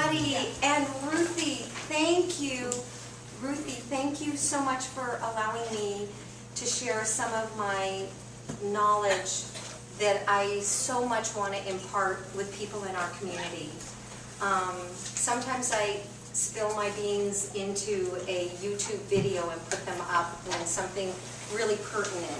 Patty and Ruthy, thank you. Ruthy, thank you so much for allowing me to share some of my knowledge that I so much want to impart with people in our community. Sometimes I spill my beans into a YouTube video and put them up when something really pertinent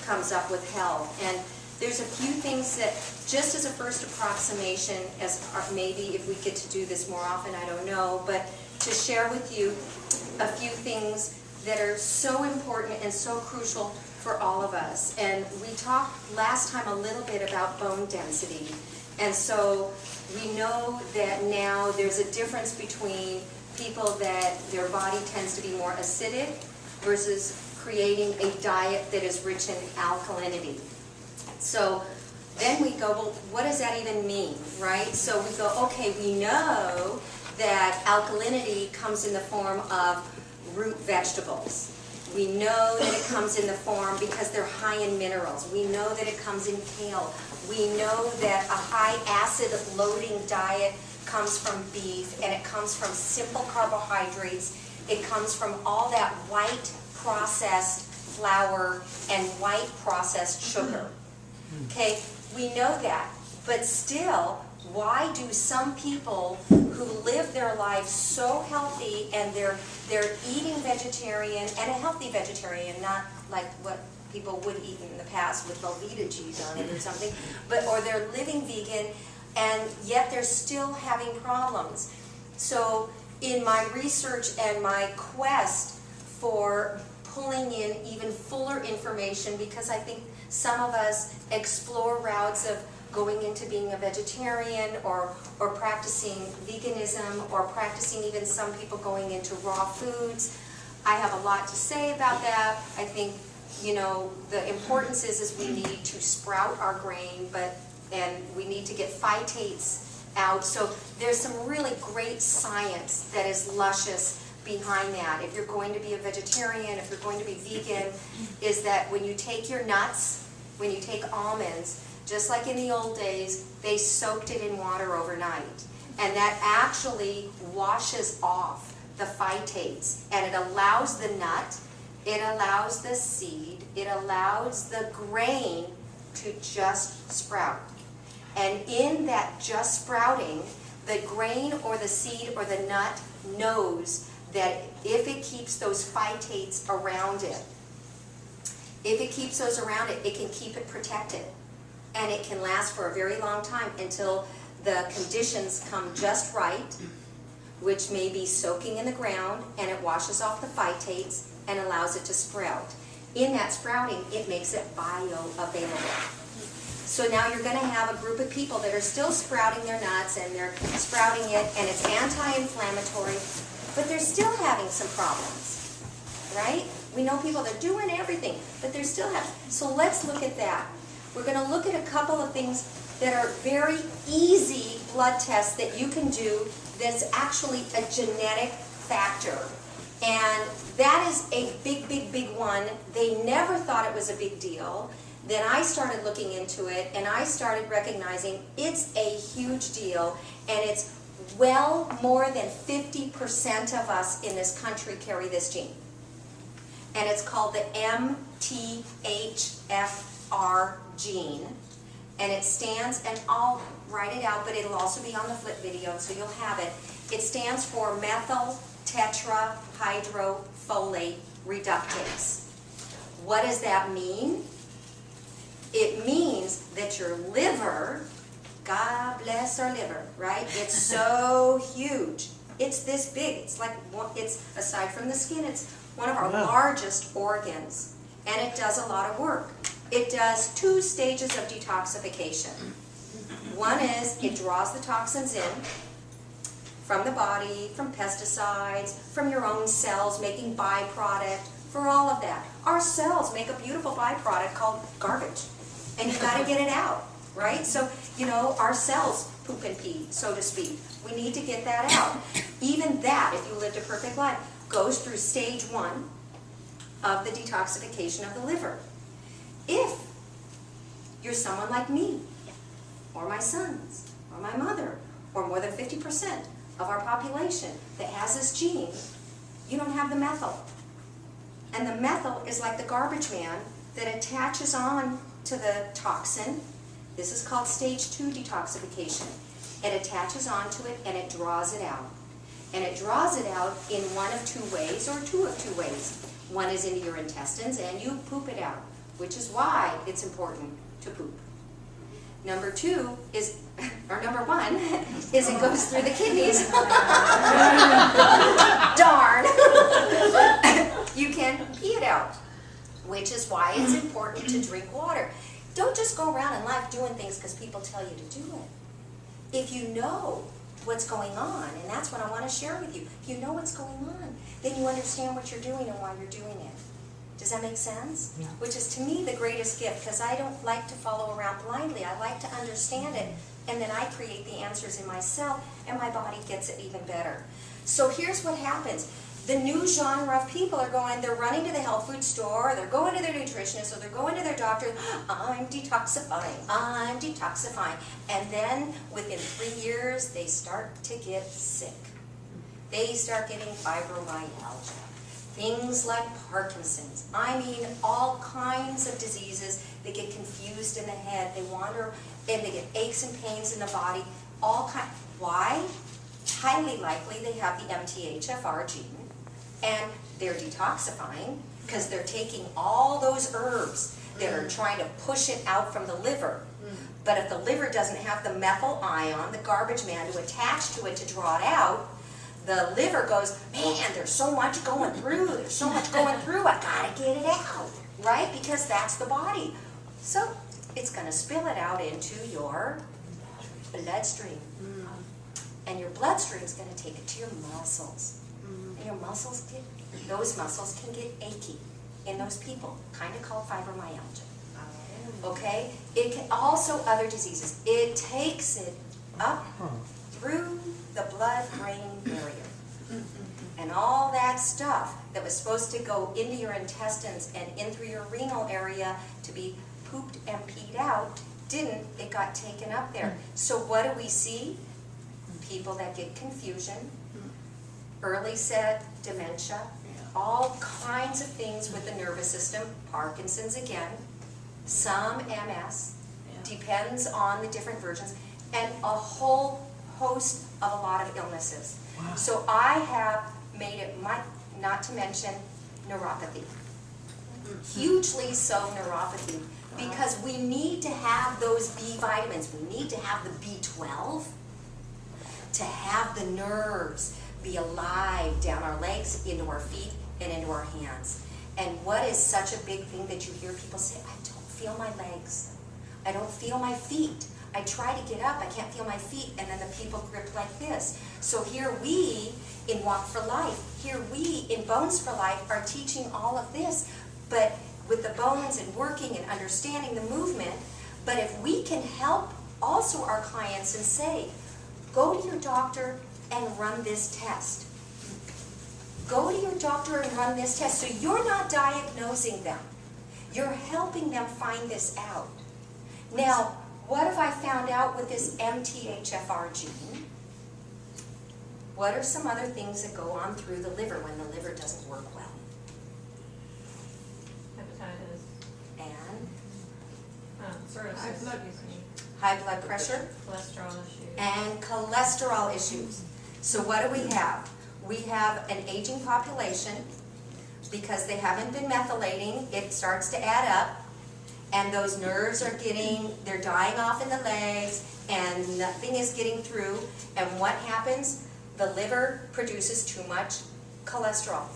comes up with health. And there's a few things that, just as a first approximation, as maybe if we get to do this more often, I don't know, but to share with you a few things that are so important and so crucial for all of us. And we talked last time a little bit about bone density. And so we know that now there's a difference between people that their body tends to be more acidic versus creating a diet that is rich in alkalinity. So then we go, well, what does that even mean, right? So we go, okay, we know that alkalinity comes in the form of root vegetables. We know that it comes in the form because they're high in minerals. We know that it comes in kale. We know that a high acid loading diet comes from beef, and it comes from simple carbohydrates. It comes from all that white processed flour and white processed sugar. Okay, we know that, but still, why do some people who live their lives so healthy and they're eating vegetarian, and a healthy vegetarian, not like what people would eat in the past with Velveeta cheese on it or something, but or they're living vegan, and yet they're still having problems. So in my research and my quest for pulling in even fuller information, because I think some of us explore routes of going into being a vegetarian or practicing veganism or practicing even some people going into raw foods. I have a lot to say about that. I think, you know, the importance is we need to sprout our grain, and we need to get phytates out. So there's some really great science that is luscious behind that. If you're going to be a vegetarian, if you're going to be vegan, is that when you take your nuts, when you take almonds, just like in the old days, they soaked it in water overnight. And that actually washes off the phytates. And it allows the nut, it allows the seed, it allows the grain to just sprout. And in that just sprouting, the grain or the seed or the nut knows that if it keeps those phytates around it, if it keeps those around it, it can keep it protected. And it can last for a very long time until the conditions come just right, which may be soaking in the ground, and it washes off the phytates and allows it to sprout. In that sprouting, it makes it bioavailable. So now you're going to have a group of people that are still sprouting their nuts, and they're sprouting it, and it's anti-inflammatory, but they're still having some problems, right? We know people that are doing everything, but they're still having. So let's look at that. We're going to look at a couple of things that are very easy blood tests that you can do that's actually a genetic factor. And that is a big, big, big one. They never thought it was a big deal. Then I started looking into it, and I started recognizing it's a huge deal, and it's well more than 50% of us in this country carry this gene. And it's called the MTHFR gene, and it stands, and I'll write it out, but it'll also be on the flip video, so you'll have it. It stands for methyl tetrahydrofolate reductase. What does that mean? It means that your liver, God bless our liver, right? It's so huge. It's this big. It's like, it's, aside from the skin, it's one of our largest organs, and it does a lot of work. It does 2 stages of detoxification. One is it draws the toxins in from the body, from pesticides, from your own cells making byproduct, for all of that. Our cells make a beautiful byproduct called garbage, and you've got to get it out, right? So, you know, our cells poop and pee, so to speak. We need to get that out. Even that, if you lived a perfect life, goes through stage 1 of the detoxification of the liver. If you're someone like me, or my sons, or my mother, or more than 50% of our population that has this gene, you don't have the methyl. And the methyl is like the garbage man that attaches on to the toxin. This is called stage 2 detoxification. It attaches onto it and it draws it out. And it draws it out in one of two ways or two of two ways. One is into your intestines and you poop it out, which is why it's important to poop. Number two is, or number one, is it goes through the kidneys. Darn. You can pee it out, which is why it's important to drink water. Don't just go around in life doing things because people tell you to do it. If you know what's going on, and that's what I want to share with you, if you know what's going on, then you understand what you're doing and why you're doing it. Does that make sense? Yeah. Which is to me the greatest gift, because I don't like to follow around blindly. I like to understand it, and then I create the answers in myself, and my body gets it even better. So here's what happens. The new genre of people are going, they're running to the health food store, they're going to their nutritionist, or they're going to their doctor, I'm detoxifying, I'm detoxifying. And then within 3 years, they start to get sick. They start getting fibromyalgia. Things like Parkinson's. I mean, all kinds of diseases. They get confused in the head. They wander, and they get aches and pains in the body. All kind. Why? Highly likely they have the MTHFR gene, and they're detoxifying because they're taking all those herbs that are trying to push it out from the liver. But if the liver doesn't have the methyl ion, the garbage man, to attach to it to draw it out, the liver goes, man, there's so much going through, I gotta get it out, right? Because that's the body. So it's gonna spill it out into your bloodstream. And your bloodstream is gonna take it to your muscles. And your muscles those muscles can get achy in those people, kind of called fibromyalgia. Okay? It can also other diseases. It takes it up through the blood-brain barrier. And all that stuff that was supposed to go into your intestines and in through your renal area to be pooped and peed out, didn't. It got taken up there. So what do we see? People that get confusion, early set dementia, all kinds of things with the nervous system, Parkinson's again, some MS, depends on the different versions, and a whole host of a lot of illnesses. Wow. So I have made it, not to mention neuropathy. Hugely so neuropathy, because we need to have those B vitamins. We need to have the B12 to have the nerves be alive down our legs, into our feet, and into our hands. And what is such a big thing that you hear people say, I don't feel my legs. I don't feel my feet. I try to get up, I can't feel my feet, and then the people grip like this. So here we, in Walk for Life, here we, in Bones for Life, are teaching all of this, but with the bones and working and understanding the movement. But if we can help also our clients and say, go to your doctor and run this test. Go to your doctor and run this test. So you're not diagnosing them. You're helping them find this out. Now, what have I found out with this MTHFR gene? What are some other things that go on through the liver when the liver doesn't work well? Hepatitis. And? Cirrhosis. High blood pressure. Cholesterol issues. And cholesterol issues. So what do we have? We have an aging population because they haven't been methylating. It starts to add up. And those nerves are they're dying off in the legs, and nothing is getting through. And what happens? The liver produces too much cholesterol.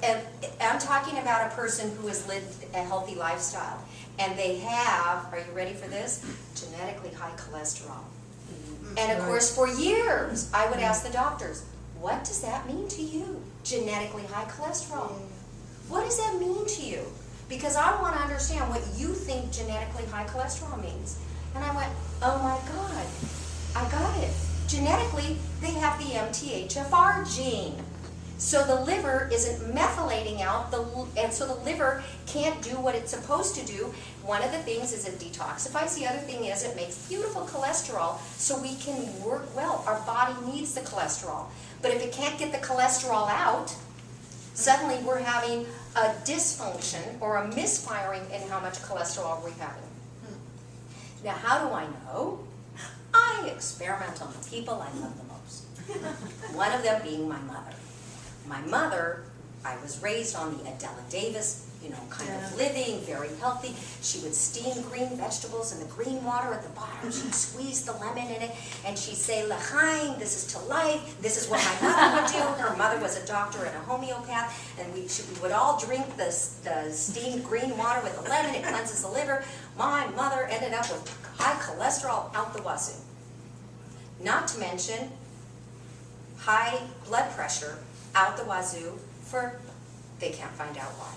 And I'm talking about a person who has lived a healthy lifestyle. And they have, are you ready for this? Genetically high cholesterol. And of course, for years, I would ask the doctors, what does that mean to you? Genetically high cholesterol. What does that mean to you? Because I want to understand what you think genetically high cholesterol means. And I went, oh my God, I got it. Genetically, they have the MTHFR gene. So the liver isn't methylating out, and so the liver can't do what it's supposed to do. One of the things is it detoxifies. The other thing is it makes beautiful cholesterol so we can work well. Our body needs the cholesterol. But if it can't get the cholesterol out, suddenly we're having a dysfunction or a misfiring in how much cholesterol we're having. Now, how do I know? I experiment on the people I love the most. One of them being my mother. My mother, I was raised on the Adela Davis, kind of living, very healthy. She would steam green vegetables in the green water at the bottom. She'd squeeze the lemon in it, and she'd say, "L'chaim, this is to life. This is what my mother would do." Her mother was a doctor and a homeopath, and we would all drink the steamed green water with the lemon. It cleanses the liver. My mother ended up with high cholesterol out the wazoo. Not to mention high blood pressure out the wazoo they can't find out why.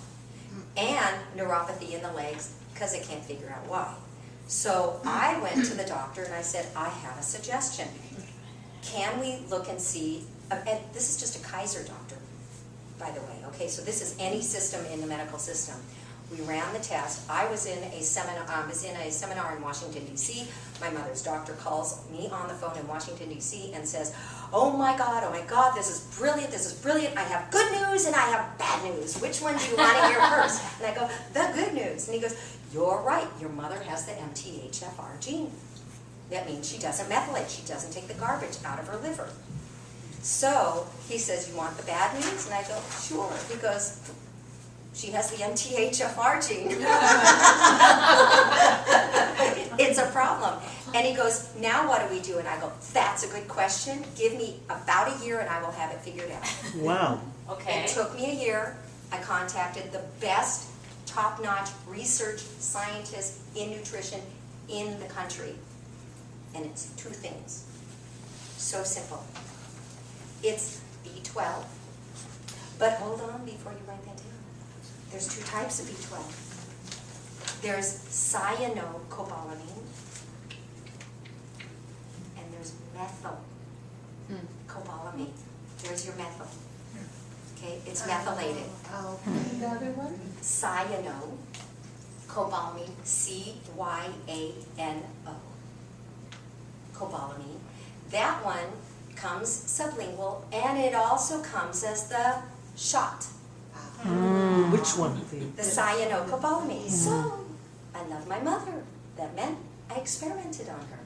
And neuropathy in the legs because they can't figure out why. So I went to the doctor and I said, I have a suggestion. Can we look and see, and this is just a Kaiser doctor, by the way, okay, so this is any system in the medical system. We ran the test. I was in a seminar in Washington, D.C. My mother's doctor calls me on the phone in Washington, D.C. and says, oh my God, this is brilliant, I have good news and I have bad news. Which one do you want to hear first? And I go, the good news. And he goes, you're right, your mother has the MTHFR gene. That means she doesn't methylate, she doesn't take the garbage out of her liver. So he says, you want the bad news? And I go, sure. He goes, she has the MTHFR gene. It's a problem. And he goes, now what do we do? And I go, that's a good question. Give me about a year and I will have it figured out. Wow. Okay. It took me a year. I contacted the best top-notch research scientists in nutrition in the country. And it's two things. So simple. It's B12. But hold on before you write that down. There's two types of B12. There's cyanocobalamin and there's methylcobalamin. There's your methyl. Okay, it's methylated. Okay, the other one? Cyanocobalamin, C-Y-A-N-O. Cobalamin. That one comes sublingual and it also comes as the shot. Which one? The cyanocobalamin. So, I love my mother. That meant I experimented on her.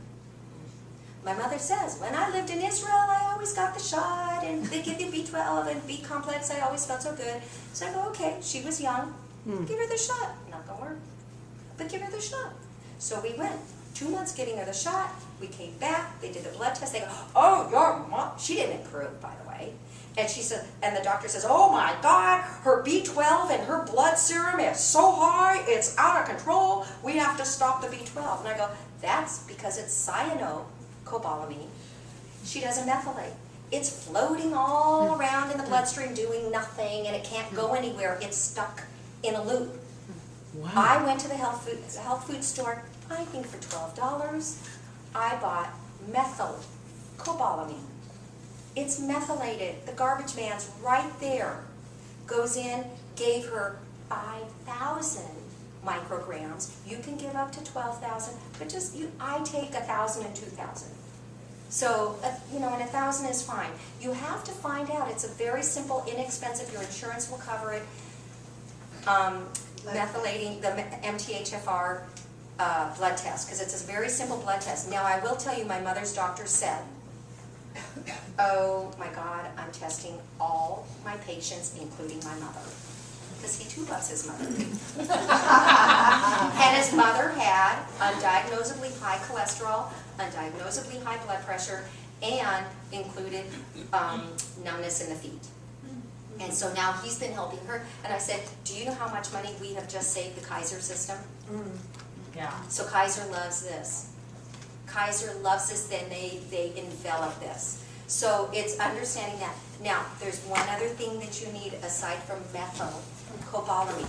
My mother says, when I lived in Israel, I always got the shot, and they give you B12 and B complex. I always felt so good. So I go, okay, she was young. Give her the shot. Not gonna work, but give her the shot. So we went. 2 months getting her the shot. We came back. They did the blood test. They go, oh, your mom. She didn't improve, by the way. And she said, and the doctor says, oh my God, her B12 and her blood serum is so high, it's out of control. We have to stop the B12. And I go, that's because it's cyanocobalamin. She doesn't methylate. It's floating all around in the bloodstream doing nothing, and it can't go anywhere. It's stuck in a loop. Wow. I went to the health food store, I think for $12. I bought methylcobalamin. It's methylated. The garbage man's right there. Goes in, gave her 5,000 micrograms. You can give up to 12,000, but I take 1,000 and 2,000. So, and 1,000 is fine. You have to find out. It's a very simple, inexpensive, your insurance will cover it. Methylating the MTHFR blood test, because it's a very simple blood test. Now, I will tell you, my mother's doctor said, oh my God, I'm testing all my patients, including my mother. Because he too loves his mother. And his mother had undiagnosably high cholesterol, undiagnosably high blood pressure, and included numbness in the feet. And so now he's been helping her. And I said, do you know how much money we have just saved the Kaiser system? Yeah. So Kaiser loves this. Kaiser loves this, then they envelop this. So it's understanding that. Now, there's one other thing that you need aside from methylcobalamin.